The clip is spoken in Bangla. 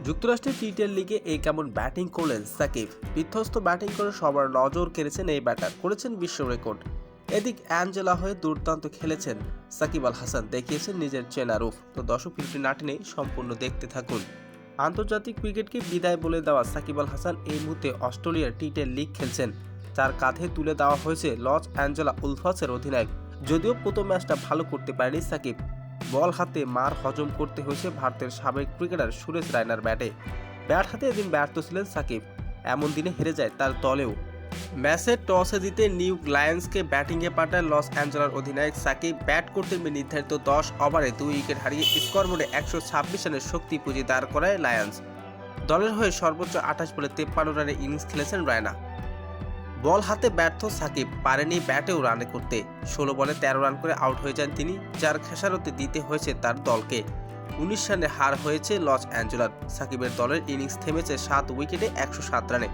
যুক্তরাষ্ট্রের টি-10 লিগে এই কেমন ব্যাটিং করলেন সাকিব। বিধ্বস্ত ব্যাটিং করে সবার নজর কেড়েছেন এই ব্যাটার, করেছেন বিশ্ব রেকর্ড। এদিক অ্যাঞ্জেলা হয়ে দুর্দান্ত খেলেছেন সাকিব আল হাসান, দেখিয়েছেন নিজের চেনা রূপ। তো দর্শক, ভিডিওটি না টেনে সম্পূর্ণ দেখতে থাকুন। আন্তর্জাতিক ক্রিকেটকে বিদায় বলে দেওয়া সাকিব আল হাসান এই মুহূর্তে অস্ট্রেলিয়ার টি-10 লিগ খেলছেন। তার কাঁধে তুলে দেওয়া হয়েছে লস অ্যাঞ্জেলা উলফাসের অধিনায়ক। যদিও প্রথম ম্যাচটা ভালো করতে পারেনি সাকিব, বল হাতে মার হজম করতে হয়েছে ভারতের সাবেক ক্রিকেটার সুরেশ রায়নার ব্যাটে। ব্যাট হাতে এদিন ব্যর্থ ছিলেন সাকিব, এমন দিনে হেরে যায় তার দলেও। ম্যাচে টসে জিতে নিউ লায়ন্সকে ব্যাটিংয়ে পাঠায় লস অ্যাঞ্জেলার অধিনায়ক সাকিব। ব্যাট করতে নির্ধারিত 10 ওভারে 2 উইকেট হারিয়ে স্কোর বোর্ডে 126 রানের শক্তি পুঁজি দাঁড় করায় লায়ন্স। দলের হয়ে সর্বোচ্চ 28 বলে 53 রানের ইনিংস খেলেছেন রায়না। বল হাতে ব্যর্থ সাকিব, পারেনি ব্যাটেও রানে করতে। 16 বলে 13 রান করে আউট হয়ে যান তিনি, যার খেসারতে দিতে হয়েছে তার দলকে। 19 রানে হার হয়েছে লস অ্যাঞ্জেলার। সাকিবের দলের ইনিংস থেমেছে 7 উইকেটে 107 রানে।